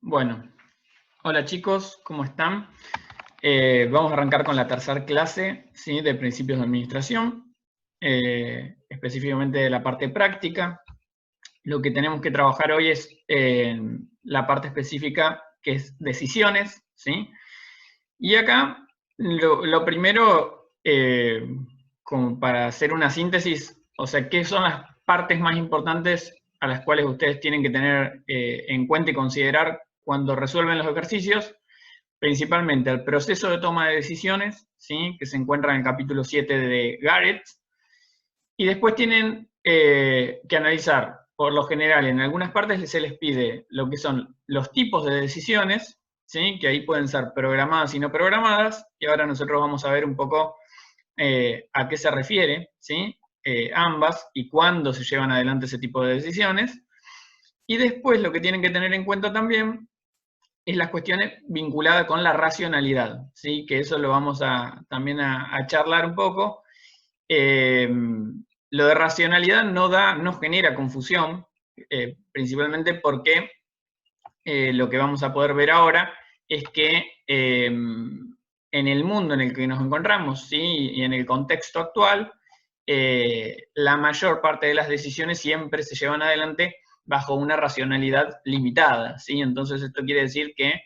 Bueno, hola chicos, ¿cómo están? Vamos a arrancar con la tercera clase, ¿sí? De principios de administración, específicamente de la parte práctica. Lo que tenemos que trabajar hoy es la parte específica, que es decisiones, ¿sí? Y acá, lo primero, como para hacer una síntesis, o sea, ¿qué son las partes más importantes a las cuales ustedes tienen que tener en cuenta y considerar cuando resuelven los ejercicios? Principalmente el proceso de toma de decisiones, ¿sí? Que se encuentra en el capítulo 7 de Garrett, y después tienen que analizar, por lo general, en algunas partes se les pide lo que son los tipos de decisiones, ¿sí? Que ahí pueden ser programadas y no programadas, y ahora nosotros vamos a ver un poco a qué se refiere, ¿sí? Ambas, y cuándo se llevan adelante ese tipo de decisiones. Y después lo que tienen que tener en cuenta también es las cuestiones vinculadas con la racionalidad, ¿sí? Que eso lo vamos también a charlar un poco. Lo de racionalidad no genera confusión, principalmente porque lo que vamos a poder ver ahora es que en el mundo en el que nos encontramos, ¿sí? Y en el contexto actual, la mayor parte de las decisiones siempre se llevan adelante bajo una racionalidad limitada, ¿sí? Entonces esto quiere decir que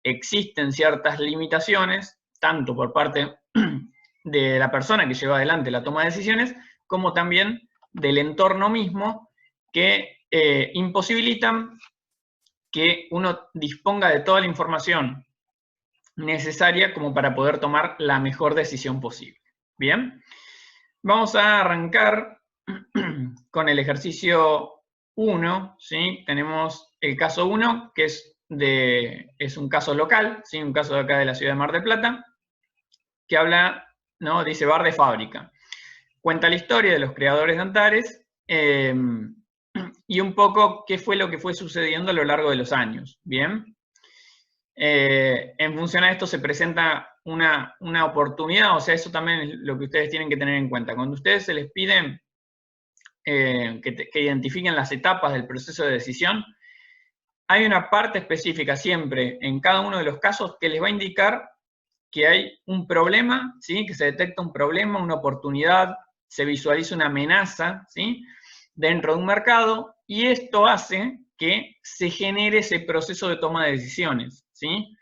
existen ciertas limitaciones, tanto por parte de la persona que lleva adelante la toma de decisiones, como también del entorno mismo, que imposibilitan que uno disponga de toda la información necesaria como para poder tomar la mejor decisión posible. Bien, vamos a arrancar con el ejercicio 1, ¿sí? Tenemos el caso 1, que es un caso local, ¿sí? Un caso de acá de la ciudad de Mar del Plata, que habla, ¿no? Dice bar de fábrica. Cuenta la historia de los creadores de Antares y un poco qué fue lo que fue sucediendo a lo largo de los años. Bien. En función a esto se presenta una oportunidad, o sea, eso también es lo que ustedes tienen que tener en cuenta. Cuando ustedes se les piden que identifiquen las etapas del proceso de decisión, hay una parte específica siempre en cada uno de los casos que les va a indicar que hay un problema, ¿sí? Que se detecta un problema, una oportunidad, se visualiza una amenaza, ¿sí? Dentro de un mercado, y esto hace que se genere ese proceso de toma de decisiones, ¿sí?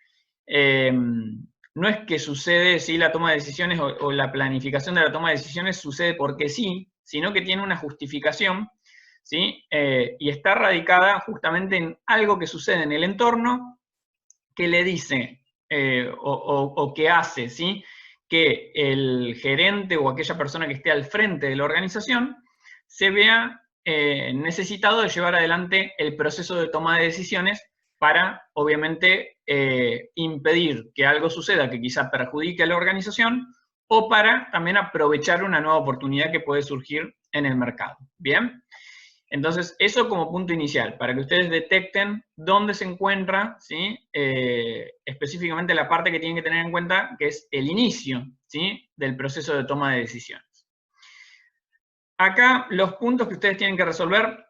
No es que sucede, ¿sí? La toma de decisiones o la planificación de la toma de decisiones sucede porque sí, sino que tiene una justificación, ¿sí? Y está radicada justamente en algo que sucede en el entorno que le dice o que hace, ¿sí? Que el gerente o aquella persona que esté al frente de la organización se vea necesitado de llevar adelante el proceso de toma de decisiones para, obviamente, impedir que algo suceda que quizá perjudique a la organización o para también aprovechar una nueva oportunidad que puede surgir en el mercado. ¿Bien? Entonces, eso como punto inicial, para que ustedes detecten dónde se encuentra, ¿sí? Específicamente la parte que tienen que tener en cuenta, que es el inicio, ¿sí? Del proceso de toma de decisiones. Acá los puntos que ustedes tienen que resolver: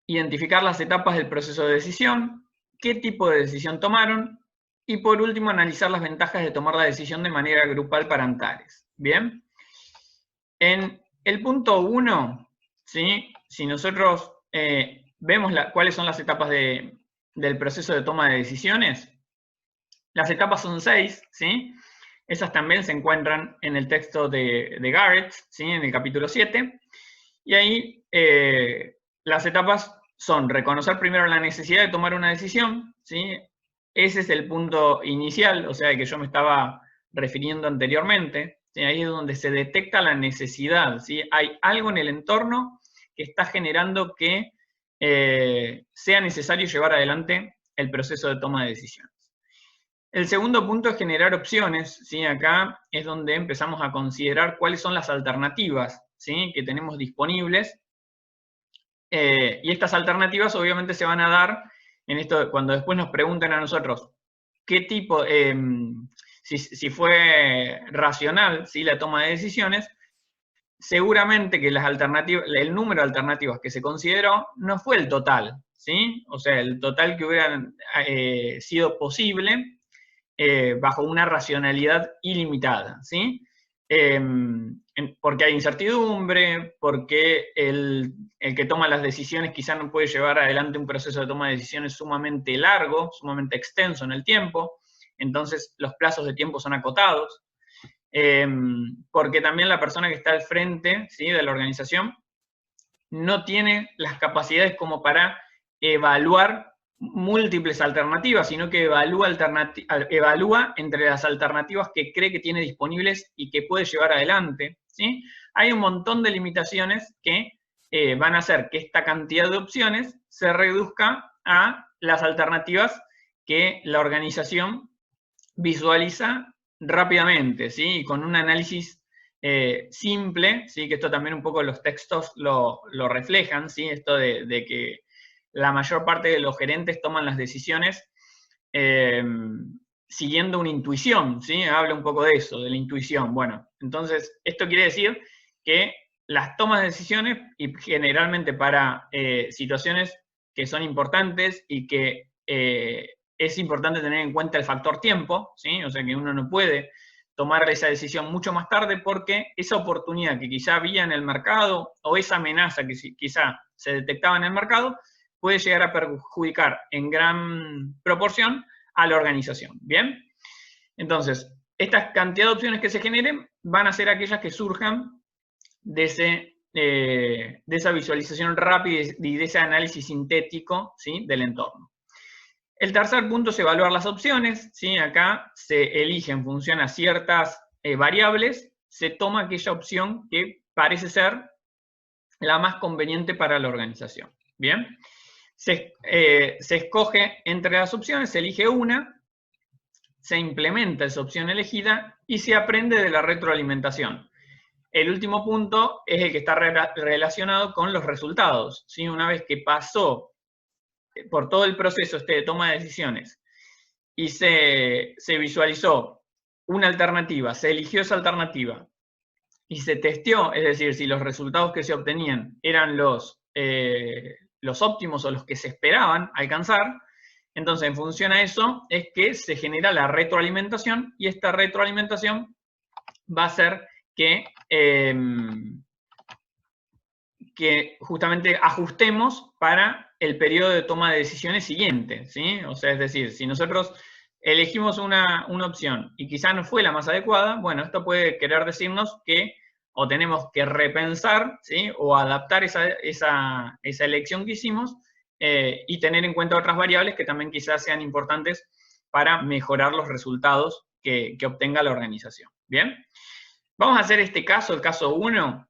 identificar las etapas del proceso de decisión, qué tipo de decisión tomaron, y por último analizar las ventajas de tomar la decisión de manera grupal para Antares. ¿Bien? En el punto 1, ¿sí? Si nosotros vemos cuáles son las etapas del proceso de toma de decisiones, las etapas son 6, ¿sí? Esas también se encuentran en el texto de Garrett, ¿sí? En el capítulo 7. Y ahí las etapas son reconocer primero la necesidad de tomar una decisión, ¿sí? Ese es el punto inicial, o sea, que yo me estaba refiriendo anteriormente. ¿Sí? Ahí es donde se detecta la necesidad, ¿sí? Hay algo en el entorno que está generando que sea necesario llevar adelante el proceso de toma de decisiones. El segundo punto es generar opciones, ¿sí? Acá es donde empezamos a considerar cuáles son las alternativas, ¿sí? Que tenemos disponibles. Y estas alternativas obviamente se van a dar en esto, cuando después nos pregunten a nosotros qué tipo, si fue racional, ¿sí? La toma de decisiones, seguramente que las alternativas, el número de alternativas que se consideró no fue el total, ¿sí? O sea, el total que hubiera sido posible bajo una racionalidad ilimitada, ¿sí? Porque hay incertidumbre, porque el que toma las decisiones quizá no puede llevar adelante un proceso de toma de decisiones sumamente largo, sumamente extenso en el tiempo, entonces los plazos de tiempo son acotados, porque también la persona que está al frente, ¿sí?, de la organización no tiene las capacidades como para evaluar múltiples alternativas, sino que evalúa entre las alternativas que cree que tiene disponibles y que puede llevar adelante, ¿sí? Hay un montón de limitaciones que van a hacer que esta cantidad de opciones se reduzca a las alternativas que la organización visualiza rápidamente, ¿sí? Y con un análisis simple, ¿sí? Que esto también un poco los textos lo reflejan, ¿sí? Esto de que la mayor parte de los gerentes toman las decisiones siguiendo una intuición, ¿sí? Habla un poco de eso, de la intuición. Bueno, entonces, esto quiere decir que las tomas de decisiones, y generalmente para situaciones que son importantes y que es importante tener en cuenta el factor tiempo, ¿sí? O sea que uno no puede tomar esa decisión mucho más tarde porque esa oportunidad que quizá había en el mercado o esa amenaza que quizá se detectaba en el mercado puede llegar a perjudicar en gran proporción a la organización. ¿Bien? Entonces, esta cantidad de opciones que se generen van a ser aquellas que surjan de esa visualización rápida y de ese análisis sintético, ¿sí?, del entorno. El tercer punto es evaluar las opciones, ¿sí? Acá se elige en función a ciertas variables, se toma aquella opción que parece ser la más conveniente para la organización. ¿Bien? Se escoge entre las opciones, se elige una, se implementa esa opción elegida y se aprende de la retroalimentación. El último punto es el que está relacionado con los resultados, ¿sí? Una vez que pasó por todo el proceso de toma de decisiones y se visualizó una alternativa, se eligió esa alternativa y se testeó, es decir, si los resultados que se obtenían eran los óptimos o los que se esperaban alcanzar, entonces en función a eso es que se genera la retroalimentación y esta retroalimentación va a hacer que justamente ajustemos para el periodo de toma de decisiones siguiente, ¿sí? O sea, es decir, si nosotros elegimos una opción y quizá no fue la más adecuada, bueno, esto puede querer decirnos que o tenemos que repensar, ¿sí?, o adaptar esa elección que hicimos y tener en cuenta otras variables que también quizás sean importantes para mejorar los resultados que obtenga la organización. ¿Bien? Vamos a hacer este caso, el caso 1.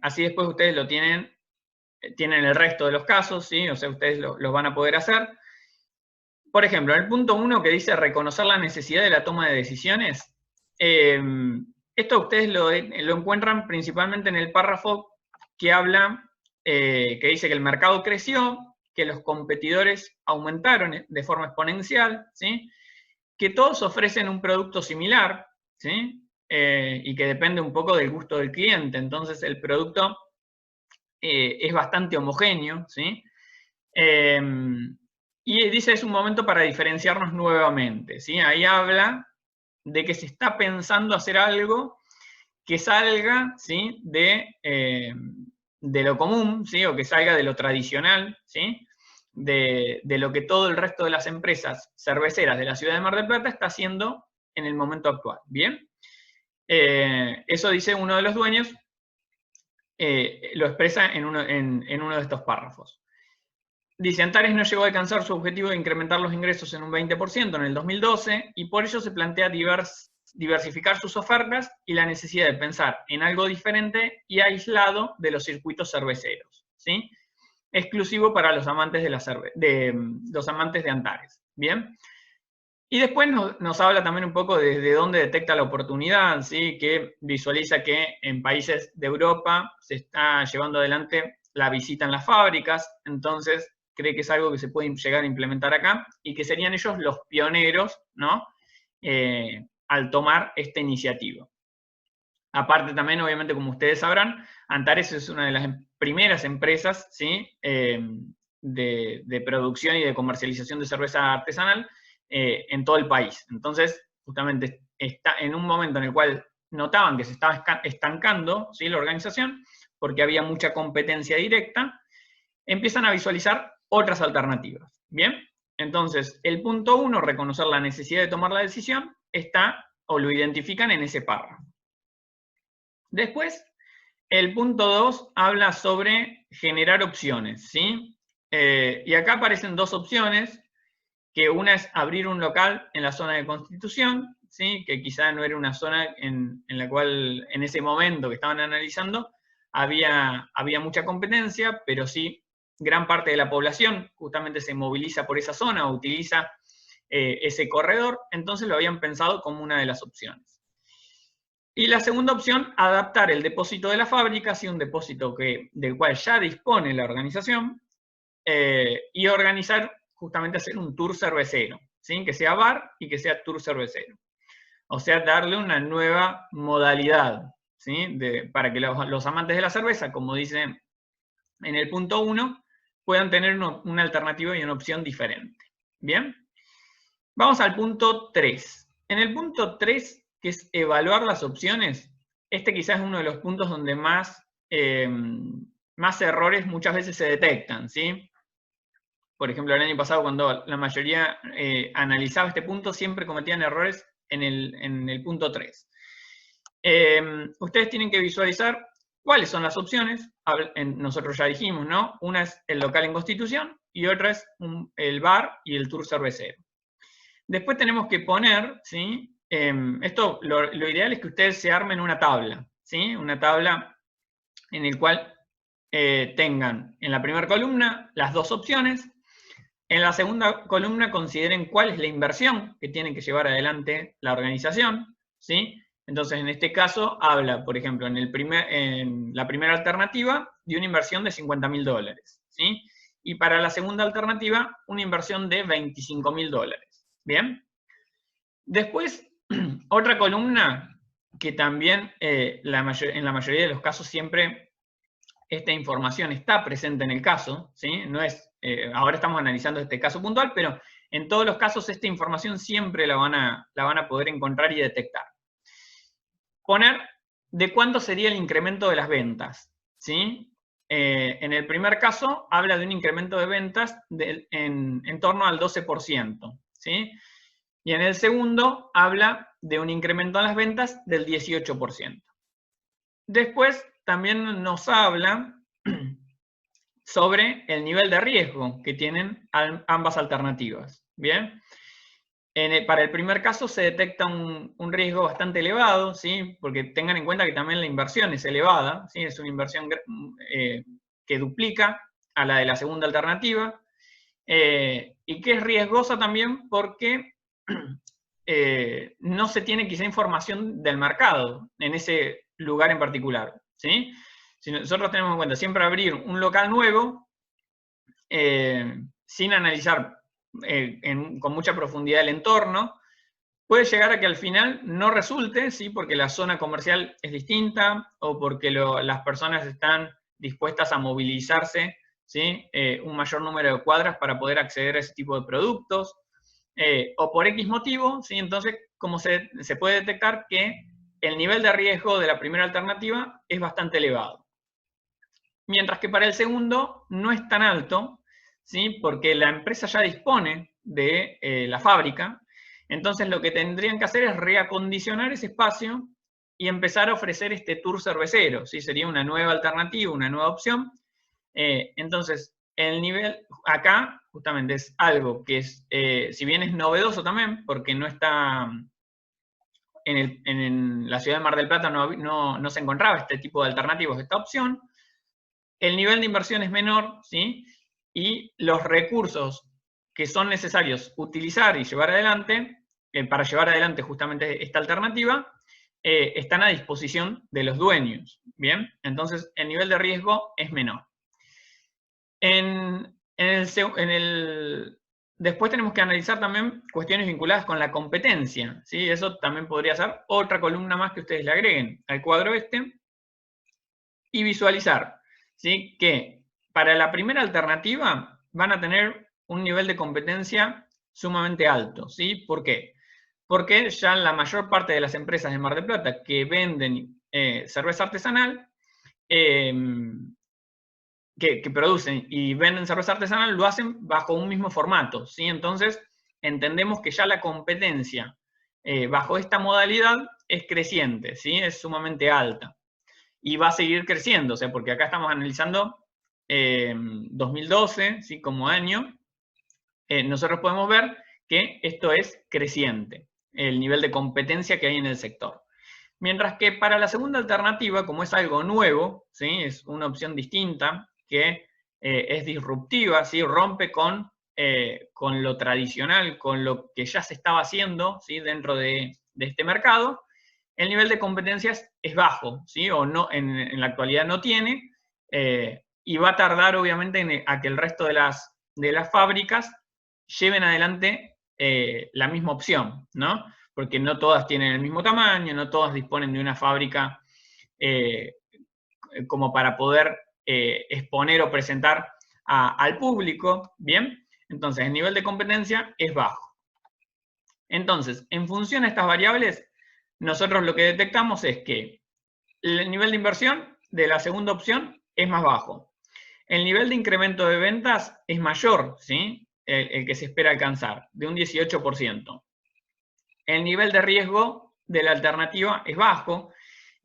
Así después ustedes lo tienen el resto de los casos, ¿sí? O sea, ustedes los van a poder hacer. Por ejemplo, en el punto 1 que dice reconocer la necesidad de la toma de decisiones, esto ustedes lo encuentran principalmente en el párrafo que habla, que dice que el mercado creció, que los competidores aumentaron de forma exponencial, ¿sí?, que todos ofrecen un producto similar, ¿sí?, y que depende un poco del gusto del cliente. Entonces, el producto es bastante homogéneo, ¿sí? Y dice, es un momento para diferenciarnos nuevamente, ¿sí? Ahí habla de que se está pensando hacer algo que salga, ¿sí?, de lo común, ¿sí?, o que salga de lo tradicional, ¿sí?, de lo que todo el resto de las empresas cerveceras de la ciudad de Mar del Plata está haciendo en el momento actual. ¿Bien? Eso dice uno de los dueños, lo expresa en uno de estos párrafos. Dice, Antares no llegó a alcanzar su objetivo de incrementar los ingresos en un 20% en el 2012 y por ello se plantea diversificar sus ofertas y la necesidad de pensar en algo diferente y aislado de los circuitos cerveceros, ¿sí?, exclusivo para los amantes los amantes de Antares. ¿Bien? Y después nos habla también un poco desde dónde detecta la oportunidad, ¿sí?, que visualiza que en países de Europa se está llevando adelante la visita en las fábricas, entonces cree que es algo que se puede llegar a implementar acá y que serían ellos los pioneros, ¿no?, al tomar esta iniciativa. Aparte también, obviamente, como ustedes sabrán, Antares es una de las primeras empresas, ¿sí? De producción y de comercialización de cerveza artesanal en todo el país. Entonces, justamente está en un momento en el cual notaban que se estaba estancando, ¿sí? La organización, porque había mucha competencia directa, empiezan a visualizar otras alternativas. ¿Bien? Entonces, el punto 1, reconocer la necesidad de tomar la decisión, está o lo identifican en ese párrafo. Después, el punto 2 habla sobre generar opciones, ¿sí? Y acá aparecen dos opciones, que una es abrir un local en la zona de Constitución, ¿sí? Que quizá no era una zona en la cual en ese momento que estaban analizando había mucha competencia, pero sí gran parte de la población justamente se moviliza por esa zona o utiliza ese corredor, entonces lo habían pensado como una de las opciones. Y la segunda opción, adaptar el depósito de la fábrica, un depósito del cual ya dispone la organización, y organizar, justamente hacer un tour cervecero, ¿sí? Que sea bar y que sea tour cervecero. O sea, darle una nueva modalidad, ¿sí? Para que los amantes de la cerveza, como dicen en el punto 1, puedan tener una alternativa y una opción diferente. ¿Bien? Vamos al punto 3. En el punto 3, que es evaluar las opciones, este quizás es uno de los puntos donde más errores muchas veces se detectan, ¿sí? Por ejemplo, el año pasado, cuando la mayoría analizaba este punto, siempre cometían errores en el punto 3. Ustedes tienen que visualizar cuáles son las opciones. Nosotros ya dijimos, ¿no? Una es el local en Constitución y otra es el bar y el tour cervecero. Después tenemos que poner, ¿sí? Esto, lo ideal es que ustedes se armen una tabla, ¿sí? Una tabla en la cual tengan en la primera columna las dos opciones. En la segunda columna consideren cuál es la inversión que tiene que llevar adelante la organización, ¿sí? Entonces, en este caso, habla, por ejemplo, en la primera alternativa, de una inversión de $50.000, ¿sí? Y para la segunda alternativa, una inversión de $25.000, ¿bien? Después, otra columna que también en la mayoría de los casos siempre esta información está presente en el caso, ¿sí? No es, ahora estamos analizando este caso puntual, pero en todos los casos esta información siempre la van a poder encontrar y detectar. Poner de cuánto sería el incremento de las ventas, ¿sí? En el primer caso habla de un incremento de ventas en torno al 12%, ¿sí? Y en el segundo habla de un incremento en las ventas del 18%. Después también nos habla sobre el nivel de riesgo que tienen ambas alternativas. ¿Bien? Para el primer caso se detecta un riesgo bastante elevado, ¿sí? Porque tengan en cuenta que también la inversión es elevada, ¿sí? Es una inversión que duplica a la de la segunda alternativa, y que es riesgosa también porque no se tiene quizá información del mercado en ese lugar en particular, ¿sí? Si nosotros tenemos en cuenta siempre abrir un local nuevo, sin analizar con mucha profundidad el entorno, puede llegar a que al final no resulte, ¿sí? Porque la zona comercial es distinta o porque las personas están dispuestas a movilizarse, ¿sí? Un mayor número de cuadras para poder acceder a ese tipo de productos, o por X motivo, ¿sí? Entonces, como se puede detectar que el nivel de riesgo de la primera alternativa es bastante elevado. Mientras que para el segundo no es tan alto, ¿sí? Porque la empresa ya dispone de la fábrica, entonces lo que tendrían que hacer es reacondicionar ese espacio y empezar a ofrecer este tour cervecero, ¿sí? Sería una nueva alternativa, una nueva opción. Entonces, el nivel acá justamente es algo que es, si bien es novedoso también, porque no está en la ciudad de Mar del Plata, no se encontraba este tipo de alternativas, esta opción. El nivel de inversión es menor, ¿sí? Y los recursos que son necesarios utilizar y llevar adelante, para llevar adelante justamente esta alternativa, están a disposición de los dueños, ¿bien? Entonces, el nivel de riesgo es menor. Después tenemos que analizar también cuestiones vinculadas con la competencia, ¿sí? Eso también podría ser otra columna más que ustedes le agreguen al cuadro este. Y visualizar ¿sí? Que para la primera alternativa van a tener un nivel de competencia sumamente alto, ¿sí? ¿Por qué? Porque ya la mayor parte de las empresas de Mar del Plata que venden cerveza artesanal, que producen y venden cerveza artesanal, lo hacen bajo un mismo formato, ¿sí? Entonces, entendemos que ya la competencia bajo esta modalidad es creciente, ¿sí? Es sumamente alta. Y va a seguir creciendo, o sea, porque acá estamos analizando 2012, ¿sí? Como año, nosotros podemos ver que esto es creciente, el nivel de competencia que hay en el sector. Mientras que para la segunda alternativa, como es algo nuevo, ¿sí? Es una opción distinta, que es disruptiva, ¿sí? Rompe con lo tradicional, con lo que ya se estaba haciendo, ¿sí? Dentro de este mercado, el nivel de competencias es bajo, ¿sí? O no, en la actualidad no tiene, y va a tardar obviamente a que el resto de las fábricas lleven adelante la misma opción, ¿no? Porque no todas tienen el mismo tamaño, no todas disponen de una fábrica como para poder exponer o presentar al público, ¿bien? Entonces, el nivel de competencia es bajo. Entonces, en función a estas variables, nosotros lo que detectamos es que el nivel de inversión de la segunda opción es más bajo. El nivel de incremento de ventas es mayor, ¿sí? El que se espera alcanzar, de un 18%. El nivel de riesgo de la alternativa es bajo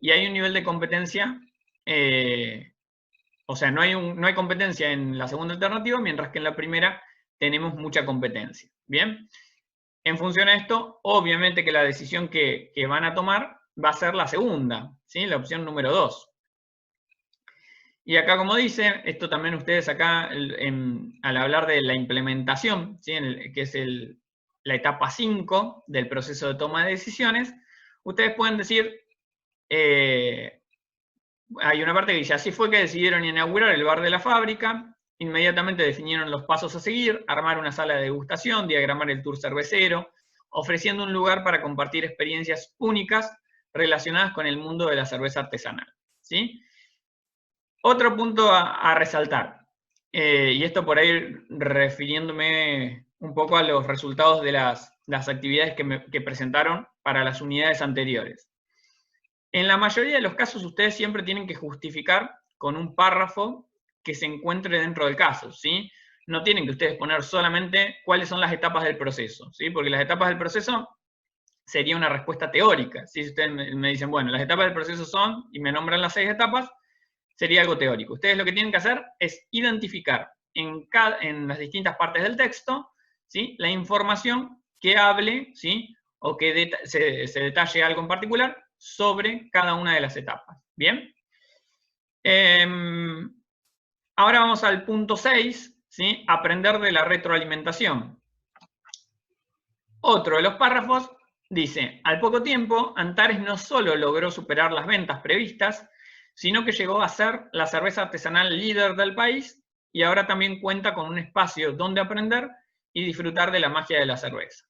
y hay un nivel de competencia, o sea, no hay competencia en la segunda alternativa, mientras que en la primera tenemos mucha competencia. Bien, en función a esto, obviamente que la decisión que van a tomar va a ser la segunda, ¿sí? La opción número 2. Y acá, como dice, esto también ustedes acá, al hablar de la implementación, ¿sí? Que es la etapa 5 del proceso de toma de decisiones, ustedes pueden decir, hay una parte que dice, así fue que decidieron inaugurar el bar de la fábrica, inmediatamente definieron los pasos a seguir, armar una sala de degustación, diagramar el tour cervecero, ofreciendo un lugar para compartir experiencias únicas relacionadas con el mundo de la cerveza artesanal, ¿sí? Otro punto a resaltar, y esto por ahí refiriéndome un poco a los resultados de las actividades que presentaron para las unidades anteriores. En la mayoría de los casos ustedes siempre tienen que justificar con un párrafo que se encuentre dentro del caso, ¿sí? No tienen que ustedes poner solamente cuáles son las etapas del proceso, ¿sí? Porque las etapas del proceso sería una respuesta teórica, ¿sí? Si ustedes me dicen, bueno, las etapas del proceso son, y me nombran las 6 etapas, sería algo teórico. Ustedes lo que tienen que hacer es identificar en las distintas partes del texto, ¿sí? La información que hable, ¿sí? O que se detalle algo en particular sobre cada una de las etapas. ¿Bien? Ahora vamos al punto 6, ¿sí? Aprender de la retroalimentación. Otro de los párrafos dice, al poco tiempo, Antares no solo logró superar las ventas previstas, sino que llegó a ser la cerveza artesanal líder del país y ahora también cuenta con un espacio donde aprender y disfrutar de la magia de la cerveza.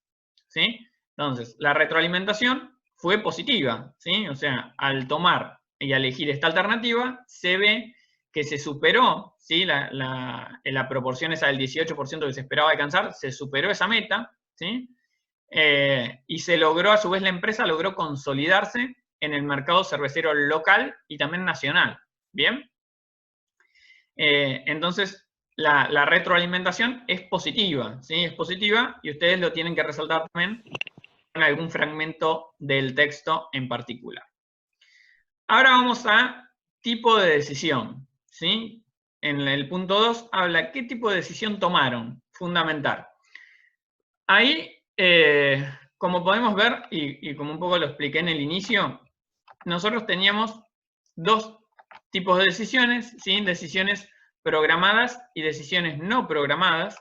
¿Sí? Entonces, la retroalimentación fue positiva, ¿sí? O sea, al tomar y elegir esta alternativa, se ve que se superó, ¿sí? La proporción esa del 18% que se esperaba alcanzar, se superó esa meta, ¿sí? Y se logró, a su vez la empresa logró consolidarse en el mercado cervecero local y también nacional. ¿Bien? Entonces, la retroalimentación es positiva, ¿sí? Es positiva y ustedes lo tienen que resaltar también en algún fragmento del texto en particular. Ahora vamos a tipo de decisión, ¿sí? En el punto 2 habla qué tipo de decisión tomaron, fundamental. Ahí, como podemos ver, y como un poco lo expliqué en el inicio, nosotros teníamos dos tipos de decisiones, ¿sí? Decisiones programadas y decisiones no programadas.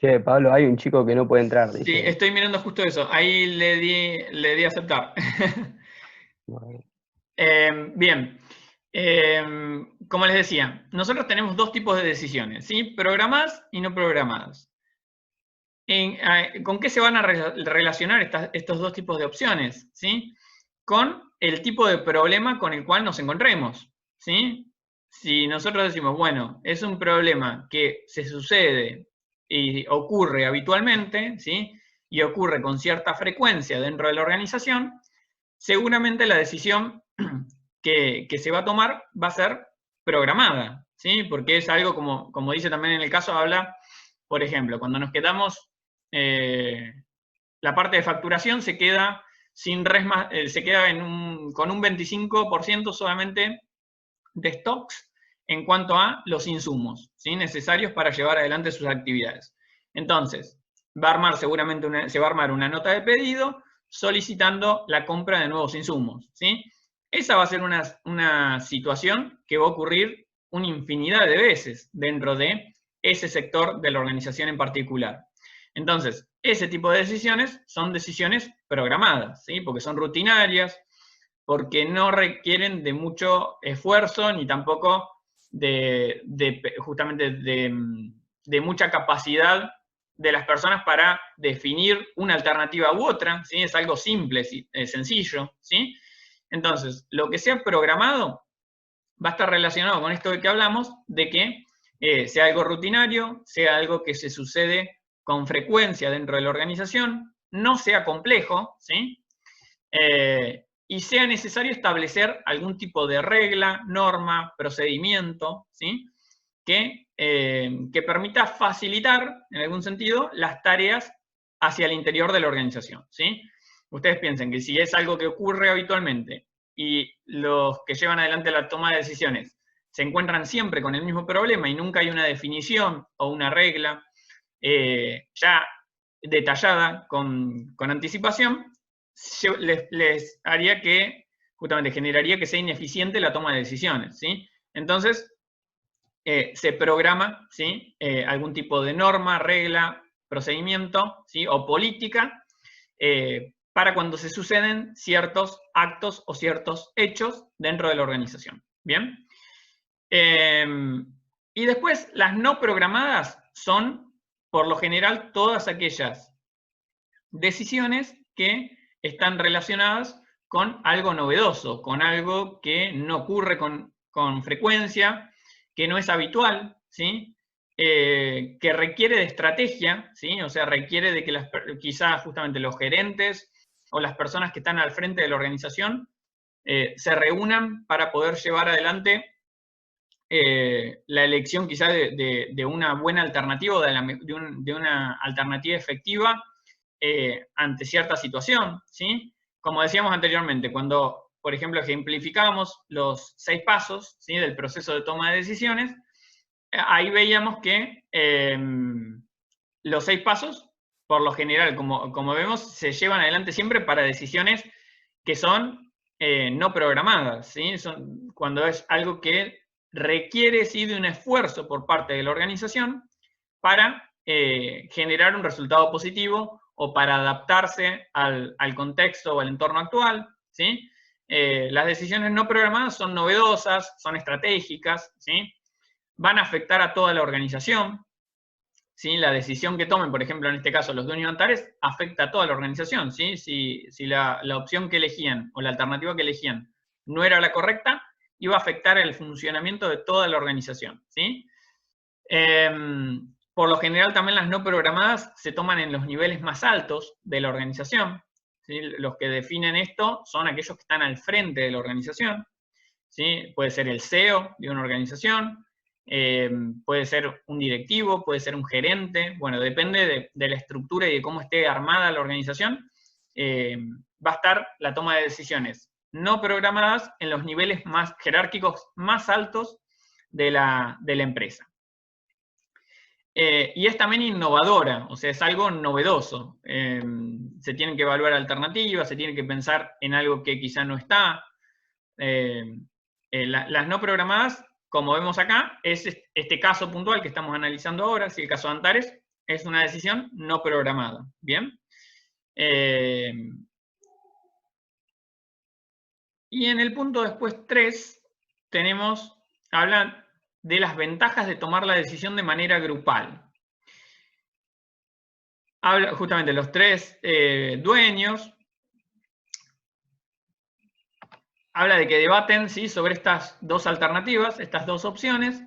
Che, Pablo, hay un chico que no puede entrar, Sí, dice. estoy mirando justo eso. Ahí le di a aceptar. Bien. Como les decía, nosotros tenemos dos tipos de decisiones, ¿sí? Programadas y no programadas. ¿Con qué se van a relacionar estos dos tipos de opciones? ¿Sí? con el tipo de problema con el cual nos encontremos, ¿sí? Si nosotros decimos, bueno, es un problema que se sucede y ocurre habitualmente, ¿sí? Y ocurre con cierta frecuencia dentro de la organización, seguramente la decisión que se va a tomar va a ser programada, ¿sí? Porque es algo, como dice también en el caso, habla, por ejemplo, cuando nos quedamos, la parte de facturación se queda sin se queda con un 25% solamente de stocks en cuanto a los insumos, ¿sí? Necesarios para llevar adelante sus actividades. Entonces, va a armar seguramente se va a armar una nota de pedido solicitando la compra de nuevos insumos, ¿sí? Esa va a ser una situación que va a ocurrir una infinidad de veces dentro de ese sector de la organización en particular. Entonces, ese tipo de decisiones son decisiones programadas, ¿sí? Porque son rutinarias, porque no requieren de mucho esfuerzo ni tampoco justamente de mucha capacidad de las personas para definir una alternativa u otra, ¿sí? Es algo simple, sencillo, ¿sí? Entonces, lo que sea programado va a estar relacionado con esto de que hablamos, de que sea algo rutinario, sea algo que se sucede con frecuencia dentro de la organización, no sea complejo, ¿sí? Y sea necesario establecer algún tipo de regla, norma, procedimiento, ¿sí? Que permita facilitar, en algún sentido, las tareas hacia el interior de la organización, ¿sí? Ustedes piensen que si es algo que ocurre habitualmente y los que llevan adelante la toma de decisiones se encuentran siempre con el mismo problema y nunca hay una definición o una regla ya detallada con anticipación, les haría que, justamente generaría que sea ineficiente la toma de decisiones, ¿sí? Entonces, se programa, ¿sí? Algún tipo de norma, regla, procedimiento, ¿sí? O política, para cuando se suceden ciertos actos o ciertos hechos dentro de la organización. ¿Bien? Y después, las no programadas son, por lo general, todas aquellas decisiones que están relacionadas con algo novedoso, con algo que no ocurre con frecuencia, que no es habitual, ¿sí? Que requiere de estrategia, ¿sí? O sea, requiere de que quizás justamente los gerentes o las personas que están al frente de la organización se reúnan para poder llevar adelante la elección quizás de una buena alternativa o de una alternativa efectiva ante cierta situación, ¿sí? Como decíamos anteriormente, cuando, por ejemplo, ejemplificábamos los 6 pasos, ¿sí? Del proceso de toma de decisiones, ahí veíamos que los 6 pasos, por lo general, como vemos, se llevan adelante siempre para decisiones que son no programadas, ¿sí? Cuando es algo que requiere, sí, de un esfuerzo por parte de la organización para generar un resultado positivo o para adaptarse al contexto o al entorno actual, ¿sí? Las decisiones no programadas son novedosas, son estratégicas, ¿sí? Van a afectar a toda la organización, ¿sí? La decisión que tomen, por ejemplo, en este caso los dueños de Antares, afecta a toda la organización, ¿sí? Si la opción que elegían o la alternativa que elegían no era la correcta, iba a afectar el funcionamiento de toda la organización, ¿sí? Por lo general también las no programadas se toman en los niveles más altos de la organización, ¿sí? Los que definen esto son aquellos que están al frente de la organización, ¿sí? Puede ser el CEO de una organización, puede ser un directivo, puede ser un gerente, bueno, depende de la estructura y de cómo esté armada la organización, va a estar la toma de decisiones no programadas en los niveles más jerárquicos más altos de la empresa. Y es también innovadora, o sea, es algo novedoso. Se tienen que evaluar alternativas, se tiene que pensar en algo que quizá no está. Las no programadas, como vemos acá, es este caso puntual que estamos analizando ahora, si el caso de Antares, es una decisión no programada. ¿Bien? Y en el punto después 3, habla de las ventajas de tomar la decisión de manera grupal. Habla justamente los 3 dueños, habla de que debaten, ¿sí?, sobre estas dos alternativas, estas dos opciones,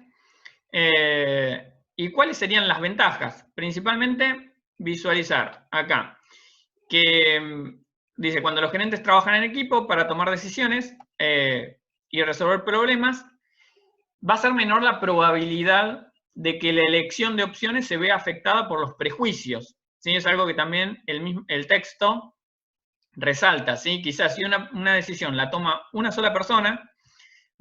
y cuáles serían las ventajas. Principalmente visualizar acá que dice, cuando los gerentes trabajan en equipo para tomar decisiones y resolver problemas, va a ser menor la probabilidad de que la elección de opciones se vea afectada por los prejuicios. ¿Sí? Es algo que también el texto resalta. ¿Sí? Quizás si una decisión la toma una sola persona,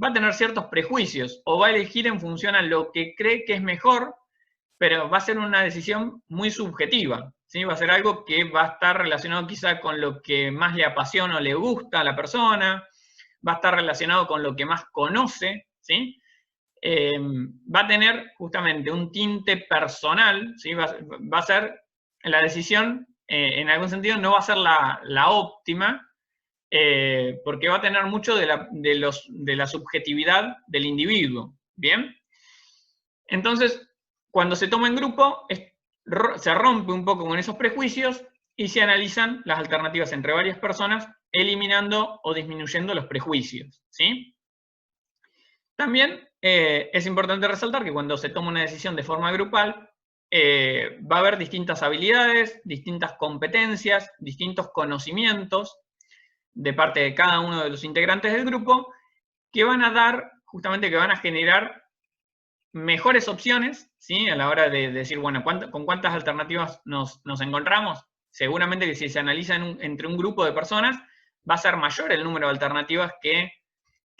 va a tener ciertos prejuicios o va a elegir en función a lo que cree que es mejor, pero va a ser una decisión muy subjetiva. ¿Sí? Va a ser algo que va a estar relacionado quizá con lo que más le apasiona o le gusta a la persona, va a estar relacionado con lo que más conoce, ¿sí? Va a tener justamente un tinte personal, ¿sí? Va a ser la decisión, en algún sentido, no va a ser la óptima, porque va a tener mucho de la subjetividad del individuo, ¿bien? Entonces, cuando se toma en grupo, se rompe un poco con esos prejuicios y se analizan las alternativas entre varias personas, eliminando o disminuyendo los prejuicios, ¿sí? También es importante resaltar que cuando se toma una decisión de forma grupal, va a haber distintas habilidades, distintas competencias, distintos conocimientos de parte de cada uno de los integrantes del grupo que van a dar, justamente que van a generar mejores opciones, ¿sí? A la hora de decir, bueno, ¿con cuántas alternativas nos encontramos? Seguramente que si se analiza entre un grupo de personas, va a ser mayor el número de alternativas que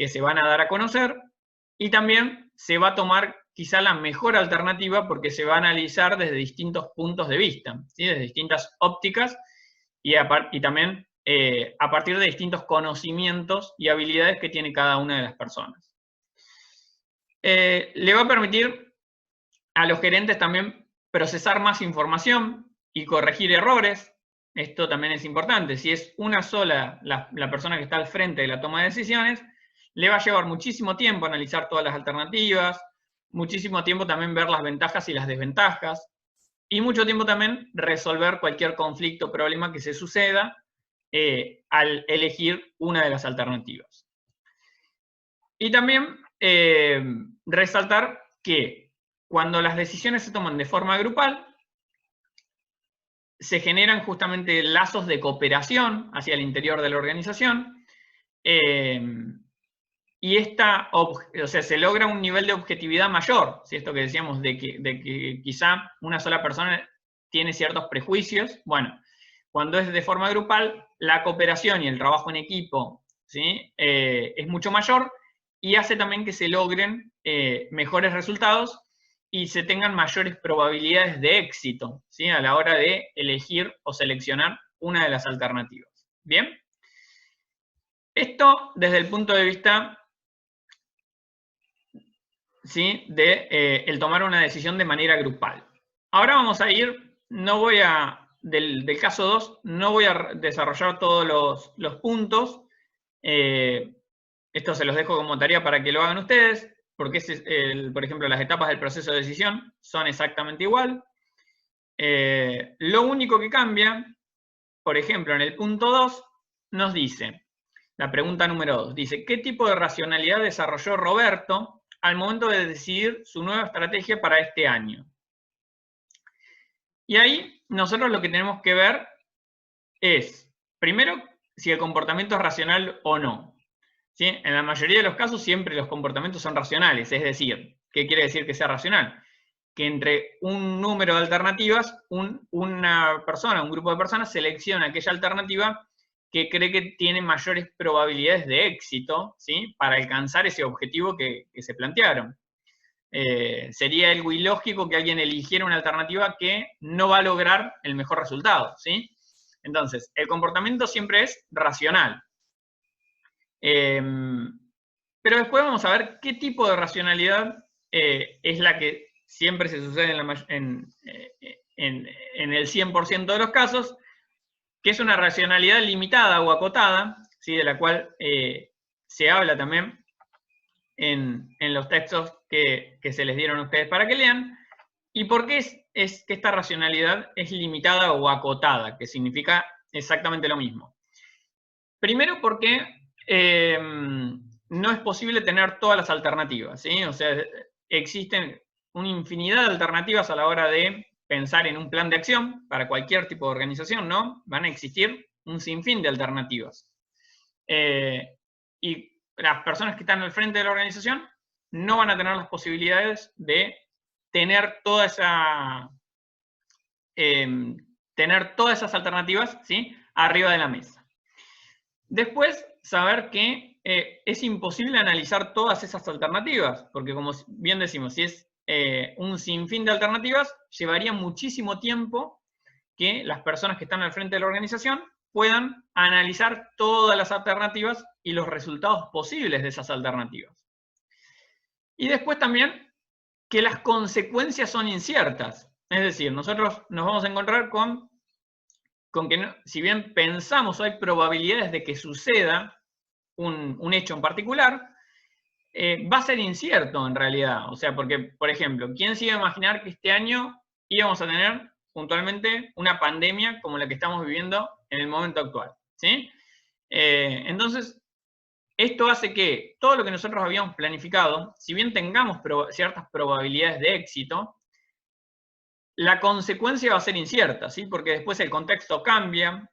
se van a dar a conocer, y también se va a tomar quizá la mejor alternativa porque se va a analizar desde distintos puntos de vista, ¿sí? Desde distintas ópticas y también a partir de distintos conocimientos y habilidades que tiene cada una de las personas. Le va a permitir a los gerentes también procesar más información y corregir errores. Esto también es importante. Si es una sola la persona que está al frente de la toma de decisiones, le va a llevar muchísimo tiempo analizar todas las alternativas, muchísimo tiempo también ver las ventajas y las desventajas, y mucho tiempo también resolver cualquier conflicto o problema que se suceda al elegir una de las alternativas. Y también resaltar que cuando las decisiones se toman de forma grupal, se generan justamente lazos de cooperación hacia el interior de la organización, y se logra un nivel de objetividad mayor, ¿sí? Esto que decíamos de que quizá una sola persona tiene ciertos prejuicios. Bueno, cuando es de forma grupal, la cooperación y el trabajo en equipo, ¿sí? Es mucho mayor y hace también que se logren mejores resultados y se tengan mayores probabilidades de éxito, ¿sí? A la hora de elegir o seleccionar una de las alternativas. ¿Bien? Esto desde el punto de vista, ¿sí?, de el tomar una decisión de manera grupal. Ahora vamos a ir, del caso 2, no voy a desarrollar todos los puntos. Esto se los dejo como tarea para que lo hagan ustedes, porque por ejemplo, las etapas del proceso de decisión son exactamente igual. Lo único que cambia, por ejemplo, en el punto 2, nos dice, la pregunta número 2, dice, ¿qué tipo de racionalidad desarrolló Roberto al momento de decidir su nueva estrategia para este año? Y ahí nosotros lo que tenemos que ver es, primero, si el comportamiento es racional o no. ¿Sí? En la mayoría de los casos siempre los comportamientos son racionales, es decir, ¿qué quiere decir que sea racional? Que entre un número de alternativas, una persona, un grupo de personas selecciona aquella alternativa que cree que tiene mayores probabilidades de éxito, ¿sí?, para alcanzar ese objetivo que se plantearon. Sería algo ilógico que alguien eligiera una alternativa que no va a lograr el mejor resultado, ¿sí? Entonces, el comportamiento siempre es racional. Pero después vamos a ver qué tipo de racionalidad es la que siempre se sucede en el 100% de los casos, que es una racionalidad limitada o acotada, ¿sí?, de la cual se habla también en los textos que se les dieron a ustedes para que lean. ¿Y por qué es que esta racionalidad es limitada o acotada? Que significa exactamente lo mismo. Primero porque no es posible tener todas las alternativas, ¿sí? O sea, existen una infinidad de alternativas a la hora de pensar en un plan de acción para cualquier tipo de organización, ¿no? Van a existir un sinfín de alternativas. Y las personas que están al frente de la organización no van a tener las posibilidades de tener todas esas alternativas, ¿sí?, arriba de la mesa. Después, saber que es imposible analizar todas esas alternativas, porque como bien decimos, si es un sinfín de alternativas, llevaría muchísimo tiempo que las personas que están al frente de la organización puedan analizar todas las alternativas y los resultados posibles de esas alternativas. Y después también que las consecuencias son inciertas. Es decir, nosotros nos vamos a encontrar con que no, si bien pensamos o hay probabilidades de que suceda un hecho en particular, va a ser incierto en realidad. O sea, porque, por ejemplo, ¿quién se iba a imaginar que este año íbamos a tener puntualmente una pandemia como la que estamos viviendo en el momento actual? ¿Sí? Entonces, esto hace que todo lo que nosotros habíamos planificado, si bien tengamos ciertas probabilidades de éxito, la consecuencia va a ser incierta, ¿sí? Porque después el contexto cambia,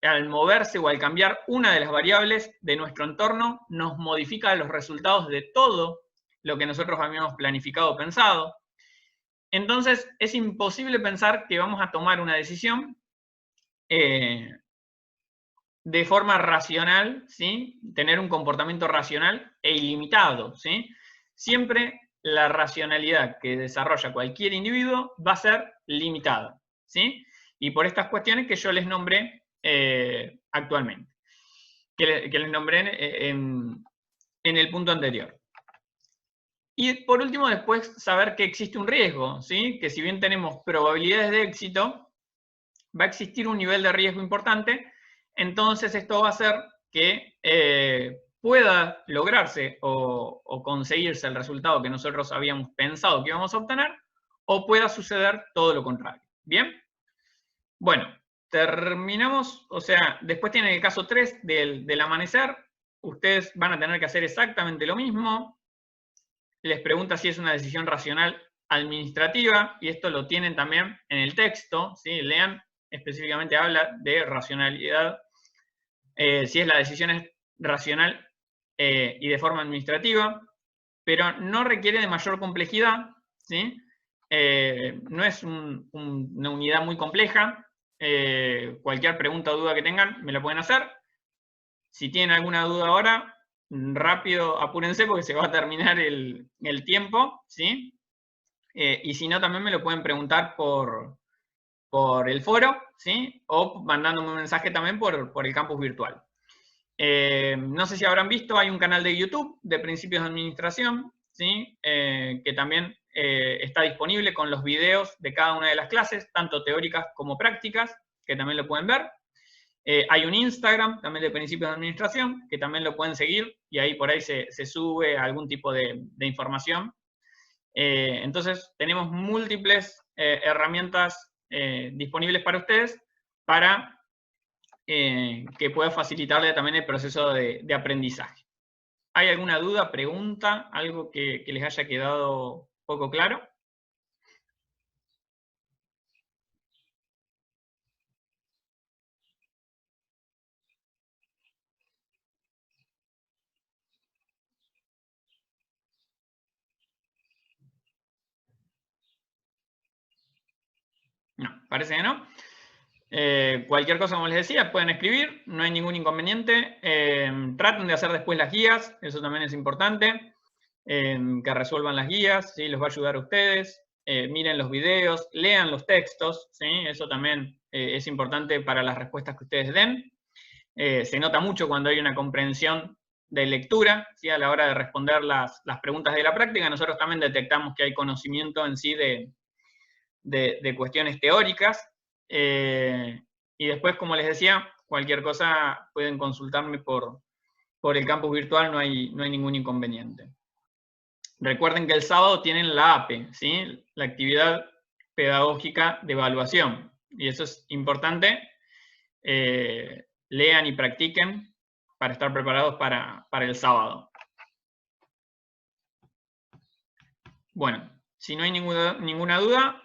al moverse o al cambiar una de las variables de nuestro entorno, nos modifica los resultados de todo lo que nosotros habíamos planificado o pensado. Entonces, es imposible pensar que vamos a tomar una decisión de forma racional, ¿sí? Tener un comportamiento racional e ilimitado, ¿sí? Siempre la racionalidad que desarrolla cualquier individuo va a ser limitada, ¿sí? Y por estas cuestiones que yo les nombré actualmente, que les nombré en el punto anterior. Y por último, después saber que existe un riesgo, ¿sí? Que si bien tenemos probabilidades de éxito, va a existir un nivel de riesgo importante. Entonces esto va a hacer que pueda lograrse o conseguirse el resultado que nosotros habíamos pensado que íbamos a obtener, o pueda suceder todo lo contrario. ¿Bien? Bueno, terminamos, o sea, después tienen el caso 3 del amanecer. Ustedes van a tener que hacer exactamente lo mismo. Les pregunta si es una decisión racional administrativa, y esto lo tienen también en el texto, ¿sí? Lean, específicamente habla de racionalidad, si es la decisión es racional y de forma administrativa, pero no requiere de mayor complejidad, ¿sí? No es una unidad muy compleja. Cualquier pregunta o duda que tengan, me la pueden hacer. Si tienen alguna duda ahora, rápido, apúrense porque se va a terminar el tiempo, ¿sí? Y si no, también me lo pueden preguntar por el foro, ¿sí? O mandándome un mensaje también por el campus virtual. No sé si habrán visto, hay un canal de YouTube de Principios de Administración, ¿sí? Que también está disponible con los videos de cada una de las clases, tanto teóricas como prácticas, que también lo pueden ver. Hay un Instagram también de Principios de Administración, que también lo pueden seguir, y ahí por ahí se sube algún tipo de información. Entonces, tenemos múltiples herramientas disponibles para ustedes para que pueda facilitarle también el proceso de aprendizaje. ¿Hay alguna duda, pregunta, algo que les haya quedado poco claro? No, parece que no. Cualquier cosa, como les decía, pueden escribir, no hay ningún inconveniente. Traten de hacer después las guías, eso también es importante. Que resuelvan las guías, ¿sí? Los va a ayudar a ustedes. Miren los videos, lean los textos, ¿sí? Eso también es importante para las respuestas que ustedes den. Se nota mucho cuando hay una comprensión de lectura, ¿sí? A la hora de responder las preguntas de la práctica. Nosotros también detectamos que hay conocimiento en sí de cuestiones teóricas. Y después, como les decía, cualquier cosa pueden consultarme por el campus virtual, no hay ningún inconveniente. Recuerden que el sábado tienen la APE, ¿sí? La actividad pedagógica de evaluación. Y eso es importante. Lean y practiquen estar preparados para el sábado. Bueno, si no hay ninguna duda,